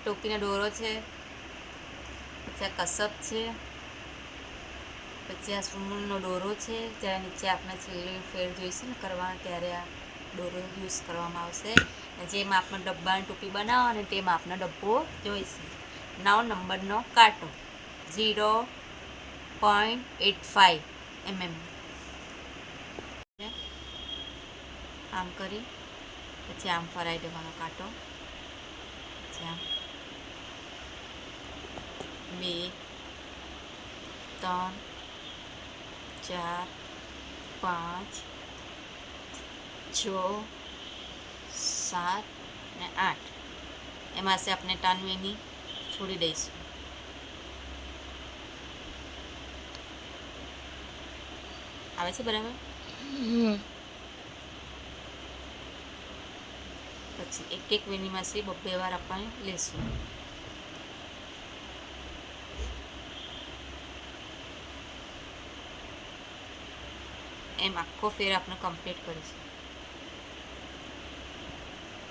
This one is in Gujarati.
ટોપીનો દોરો છે, પછી આ કસબ છે, પછી આ સુમૂલનો દોરો છે, જ્યારે નીચે આપણે છેલ્લી ફેર જોઈશું ને કરવાનો ત્યારે આ દોરો યુઝ કરવામાં આવશે. જે માપનો ડબ્બાની ટોપી બનાવો અને તે માપનો ડબ્બો જોઈશે. 9 નંબરનો કાંટો 0.85 mm. આમ કરી પછી આમ ફરાઈ દેવાનો કાંટો, પછી આમ 2 3 4 5 6 7 ને 8 એમાં से આપણે ટાનવીની છોડી દઈશું. આવે છે બરાબર? પછી એક વેનીમાં से 2 વાર આપણે લેશું. એમ આખો ફેર આપણે કમ્પ્લીટ કરીશું.